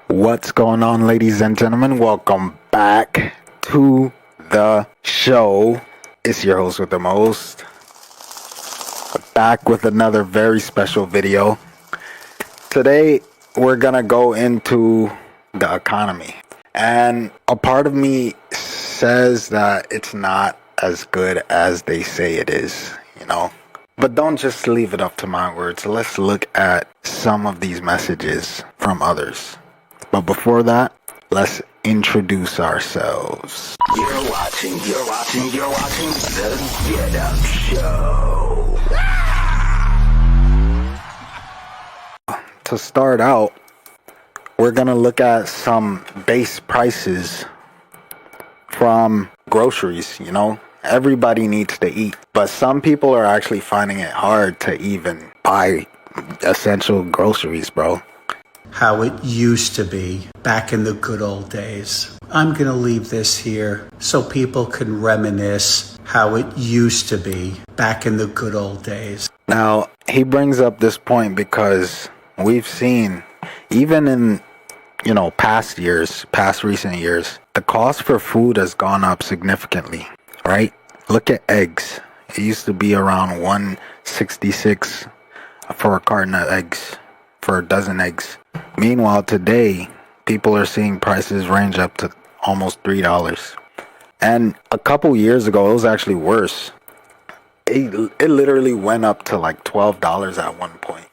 What's going on, ladies and gentlemen? Welcome back to the show. It's your host with the most. Back with another very special video. Today, we're gonna go into the economy. And a part of me says that it's not as good as they say it is, But don't just leave it up to my words. Let's look at some of these messages from others. But before that, let's introduce ourselves. You're watching The Get Up Show. To start out, we're going to look at some base prices from groceries, Everybody needs to eat, but some people are actually finding it hard to even buy essential groceries, bro. How it used to be back in the good old days. I'm going to leave this here so people can reminisce how it used to be back in the good old days. Now, he brings up this point because we've seen, even in, past recent years, the cost for food has gone up significantly, right? Look at eggs. It used to be around $1.66 for a carton of eggs, for a dozen eggs. Meanwhile, today, people are seeing prices range up to almost $3. And a couple years ago, it was actually worse. It literally went up to like $12 at one point.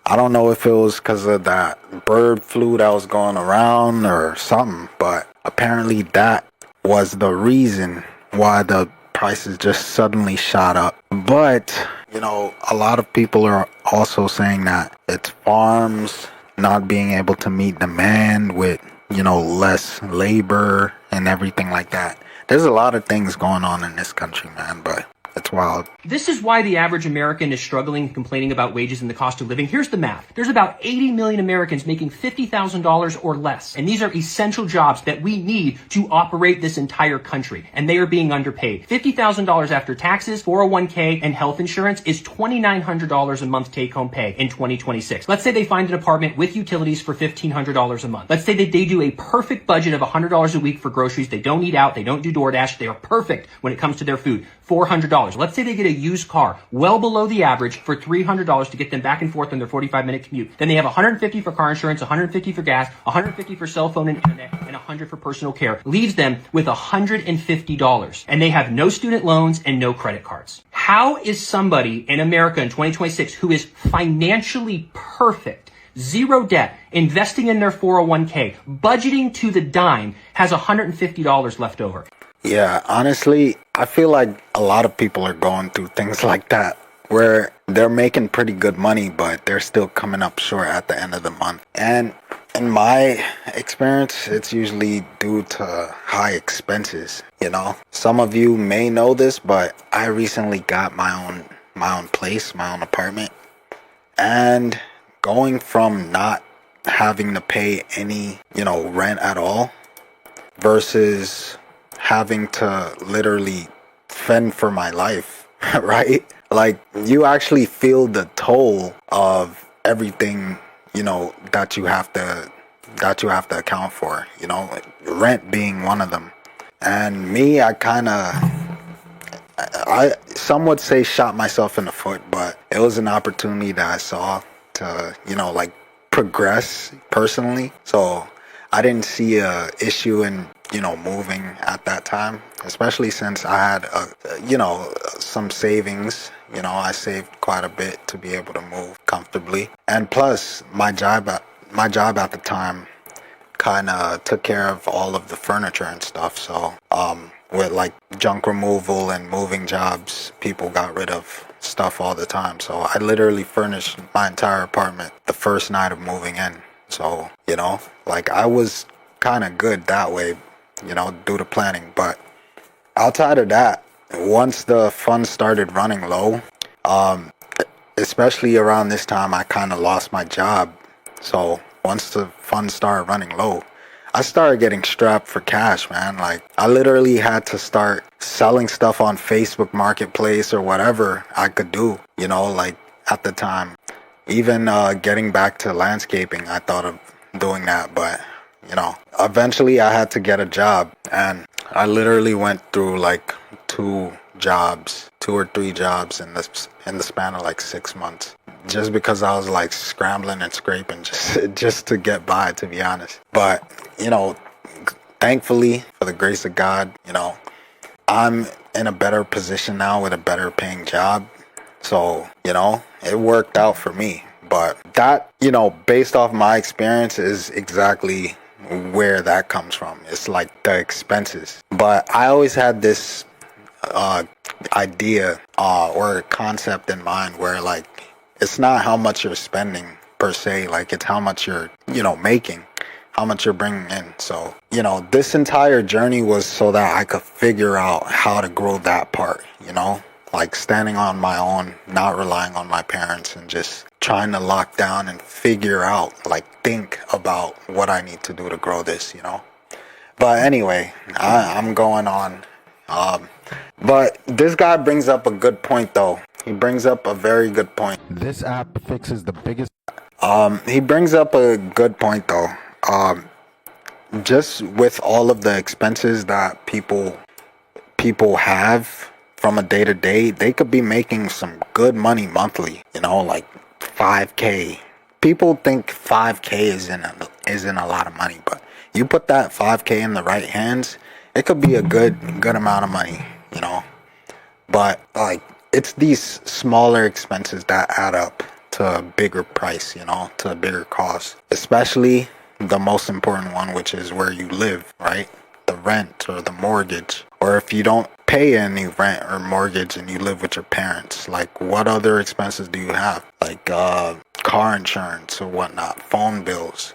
I don't know if it was because of that bird flu that was going around or something, but apparently that was the reason why the prices just suddenly shot up. But, a lot of people are also saying that it's farms not being able to meet demand with, less labor and everything like that. There's a lot of things going on in this country, man, but it's wild. This is why the average American is struggling and complaining about wages and the cost of living. Here's the math. There's about 80 million Americans making $50,000 or less. And these are essential jobs that we need to operate this entire country. And they are being underpaid. $50,000 after taxes, 401k, and health insurance is $2,900 a month take-home pay in 2026. Let's say they find an apartment with utilities for $1,500 a month. Let's say that they do a perfect budget of $100 a week for groceries. They don't eat out. They don't do DoorDash. They are perfect when it comes to their food. $400. Let's say they get a used car well below the average for $300 to get them back and forth on their 45-minute commute. Then they have $150 for car insurance, $150 for gas, $150 for cell phone and internet, and $100 for personal care. Leaves them with $150. And they have no student loans and no credit cards. How is somebody in America in 2026 who is financially perfect, zero debt, investing in their 401k, budgeting to the dime, has $150 left over? Yeah, honestly, I feel like a lot of people are going through things like that, where they're making pretty good money, but they're still coming up short at the end of the month. And in my experience, it's usually due to high expenses, Some of you may know this, but I recently got my own place, my own apartment. And going from not having to pay any, rent at all versus having to literally fend for my life, right? Like, you actually feel the toll of everything, that you have to account for, rent being one of them. And me, some would say shot myself in the foot, but it was an opportunity that I saw to, progress personally. So I didn't see a issue in moving at that time, especially since I had, some savings. I saved quite a bit to be able to move comfortably. And plus, my job at the time kind of took care of all of the furniture and stuff. So, with like junk removal and moving jobs, people got rid of stuff all the time. So I literally furnished my entire apartment the first night of moving in. So, I was kind of good that way, due to planning. But outside of that, once the funds started running low, especially around this time, I kind of lost my job. So once the funds started running low, I started getting strapped for cash, man. Like, I literally had to start selling stuff on Facebook Marketplace or whatever I could do, at the time. Even getting back to landscaping, I thought of doing that, but eventually I had to get a job, and I literally went through like two or three jobs in the span of like 6 months, just because I was like scrambling and scraping just to get by, to be honest. But thankfully, for the grace of God, I'm in a better position now with a better paying job. So, it worked out for me. But that, based off my experience, is exactly where that comes from. It's like the expenses. But I always had this idea or concept in mind where, like, it's not how much you're spending per se, like it's how much you're making, how much you're bringing in. So this entire journey was so that I could figure out how to grow that part, like standing on my own, not relying on my parents, and just trying to lock down and figure out, like, think about what I need to do to grow this. But anyway, I'm going on. But this guy brings up a good point, though. He brings up a very good point. This app fixes the biggest. He brings up a good point, though. Just with all of the expenses that people have from a day to day, they could be making some good money monthly. Like 5K. People think 5K isn't a lot of money, but you put that 5K in the right hands, it could be a good amount of money. But like, it's these smaller expenses that add up to a bigger price, to a bigger cost. Especially the most important one, which is where you live, right? The rent or the mortgage. Or if you don't pay any rent or mortgage and you live with your parents, like, what other expenses do you have? Like car insurance or whatnot, phone bills,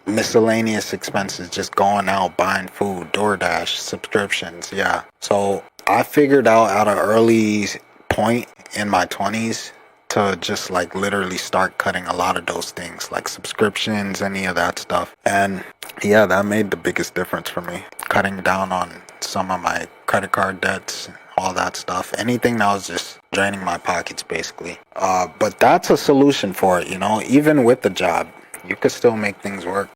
miscellaneous expenses, just going out, buying food, DoorDash, subscriptions. Yeah. So I figured out at an early point in my 20s to just like literally start cutting a lot of those things, like subscriptions, any of that stuff. And yeah, that made the biggest difference for me. Cutting down on some of my credit card debts, all that stuff. Anything that was just draining my pockets, basically. But that's a solution for it, even with the job, you could still make things work.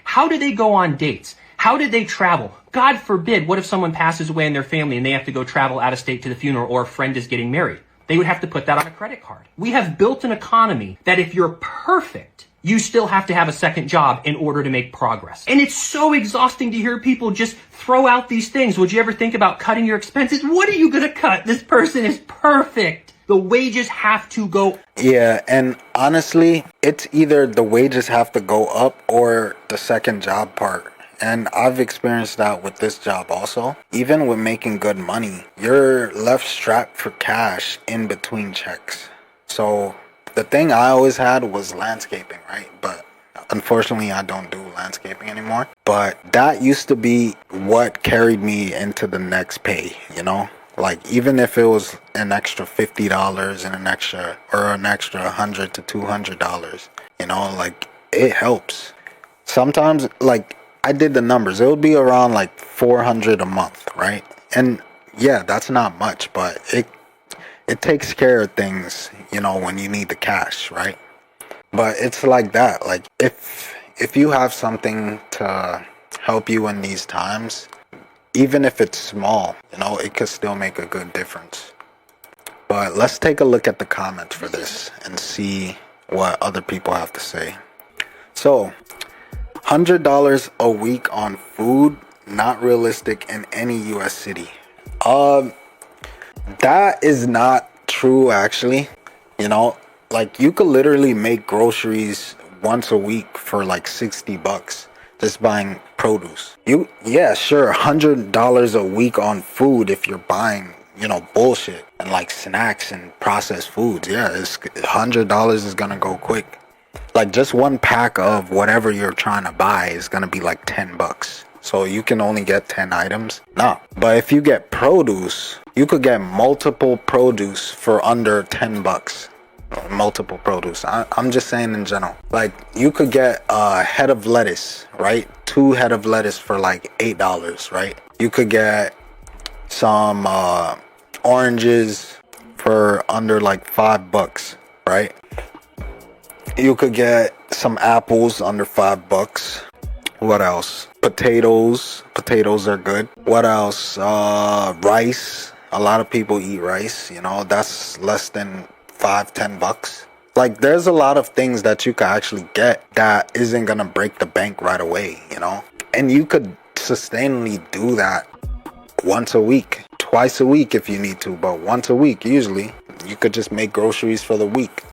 How do they go on dates? How did they travel? God forbid, what if someone passes away in their family and they have to go travel out of state to the funeral, or a friend is getting married? They would have to put that on a credit card. We have built an economy that if you're perfect, you still have to have a second job in order to make progress. And it's so exhausting to hear people just throw out these things. Would you ever think about cutting your expenses? What are you going to cut? This person is perfect. The wages have to go. Yeah, and honestly, it's either the wages have to go up or the second job part. And I've experienced that with this job also. Even with making good money, you're left strapped for cash in between checks. So the thing I always had was landscaping, right? But unfortunately, I don't do landscaping anymore. But that used to be what carried me into the next pay, Like, even if it was an extra $50 and an extra $100 to $200, like, it helps. Sometimes, like, I did the numbers. It would be around like $400 a month, right? And yeah, that's not much, but it takes care of things, when you need the cash, right? But it's like that. Like, if you have something to help you in these times, even if it's small, it could still make a good difference. But let's take a look at the comments for this and see what other people have to say. So, $100 a week on food, not realistic in any U.S. city. That is not true, actually. Like, you could literally make groceries once a week for like $60 just buying produce. Yeah, sure, $100 a week on food if you're buying, bullshit and like snacks and processed foods. Yeah, it's $100 is gonna go quick. Like, just one pack of whatever you're trying to buy is going to be like $10. So you can only get 10 items. No. But if you get produce, you could get multiple produce for under $10. Multiple produce. I'm just saying in general. Like, you could get a head of lettuce, right? 2 head of lettuce for like $8, right? You could get some oranges for under like $5, right? You could get some apples under $5. What else? Potatoes. Potatoes are good. What else? Rice. A lot of people eat rice. You know, that's less than $5-10. Like, there's a lot of things that you could actually get that isn't gonna break the bank right away, you know? And you could sustainably do that once a week, twice a week if you need to, but once a week usually. You could just make groceries for the week.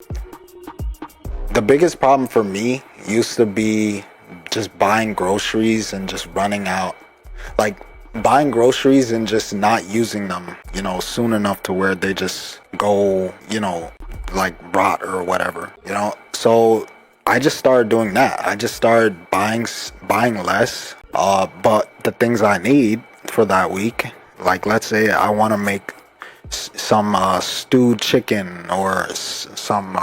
The biggest problem for me used to be just buying groceries and just running out. Like, buying groceries and just not using them, you know, soon enough to where they just go, you know, like rot or whatever, you know. So I just started doing that. I just started buying less, but the things I need for that week, like let's say I want to make some stewed chicken or some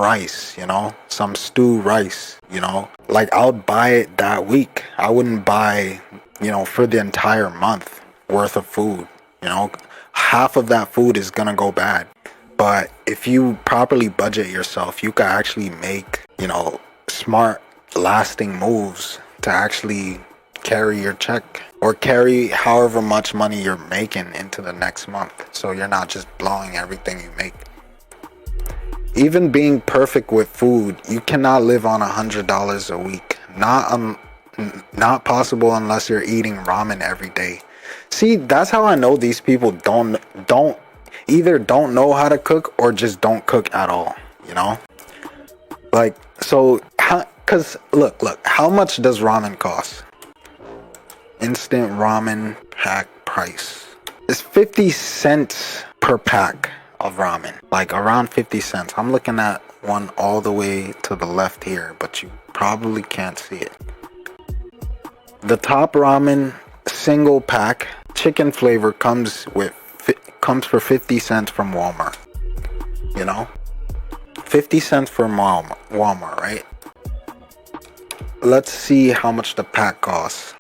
rice, you know, some stewed rice, you know, like I would buy it that week. I wouldn't buy, you know, for the entire month worth of food, you know. Half of that food is gonna go bad. But if you properly budget yourself, you can actually make, you know, smart, lasting moves to actually carry your check or carry however much money you're making into the next month. So you're not just blowing everything you make. Even being perfect with food, you cannot live on $100 a week. Not possible unless you're eating ramen every day. See, that's how I know these people either don't know how to cook or just don't cook at all, you know? Like, so, cause look, how much does ramen cost? Instant ramen pack price. It's 50 cents per pack of ramen, like around 50 cents. I'm looking at one all the way to the left here, but you probably can't see it. The top ramen single pack chicken flavor comes for 50 cents from Walmart. You know, 50 cents from Walmart, right? Let's see how much the pack costs.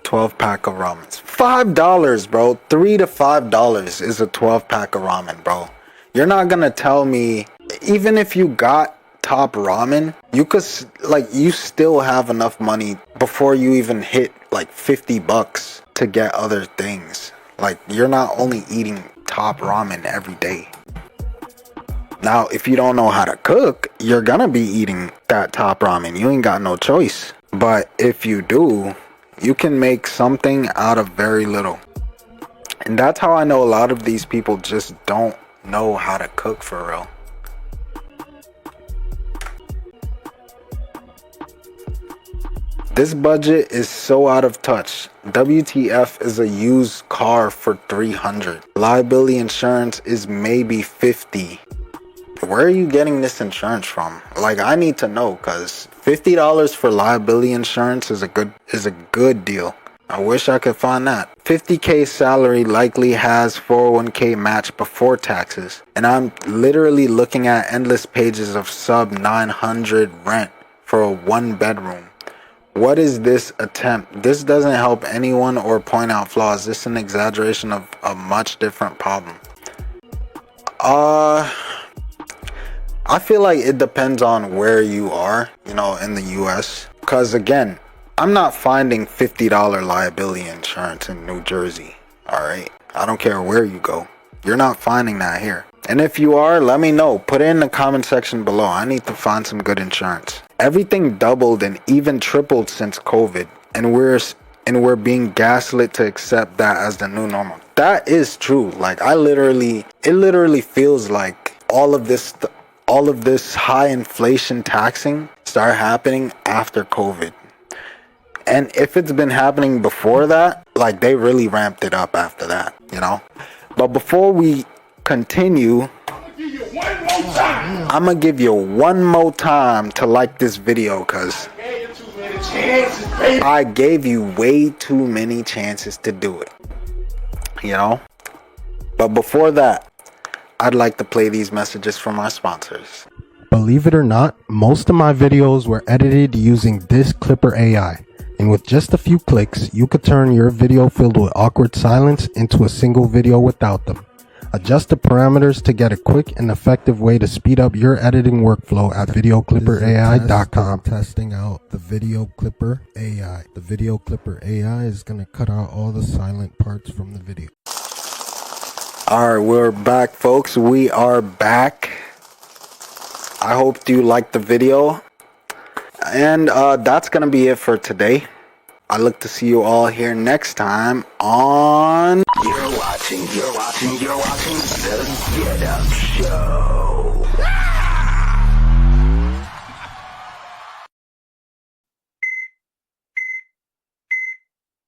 12 pack of ramen. $5, bro. $3 to $5 is a 12 pack of ramen, bro. You're not gonna tell me, even if you got top ramen, you still have enough money before you even hit like $50 to get other things. Like, you're not only eating top ramen every day. Now, if you don't know how to cook, you're gonna be eating that top ramen. You ain't got no choice. But if you do, you can make something out of very little. And that's how I know a lot of these people just don't know how to cook for real. This budget is so out of touch. WTF is a used car for $300. Liability insurance is maybe $50. Where are you getting this insurance from? Like, I need to know, cause $50 for liability insurance is a good deal. I wish I could find that. 50K salary likely has 401k match before taxes. And I'm literally looking at endless pages of sub 900 rent for a 1-bedroom. What is this attempt? This doesn't help anyone or point out flaws. This is an exaggeration of a much different problem. I feel like it depends on where you are, you know, in the US. Because again, I'm not finding $50 liability insurance in New Jersey. Alright? I don't care where you go. You're not finding that here. And if you are, let me know. Put it in the comment section below. I need to find some good insurance. Everything doubled and even tripled since COVID. And we're being gaslit to accept that as the new normal. That is true. Like, it literally feels like all of this high inflation taxing started happening after COVID. And if it's been happening before that, like, they really ramped it up after that, you know? But before we continue, I'm gonna give you one more time to like this video, because I gave you way too many chances to do it, you know? But before that, I'd like to play these messages from our sponsors. Believe it or not, most of my videos were edited using this Clipper AI. And with just a few clicks, you could turn your video filled with awkward silence into a single video without them. Adjust the parameters to get a quick and effective way to speed up your editing workflow at videoclipperai.com. Testing out the Video Clipper AI. The Video Clipper AI is going to cut out all the silent parts from the video. Alright, we're back, folks. We are back. I hope you liked the video. And that's going to be it for today. I look to see you all here next time on... You're watching the Get Up Show.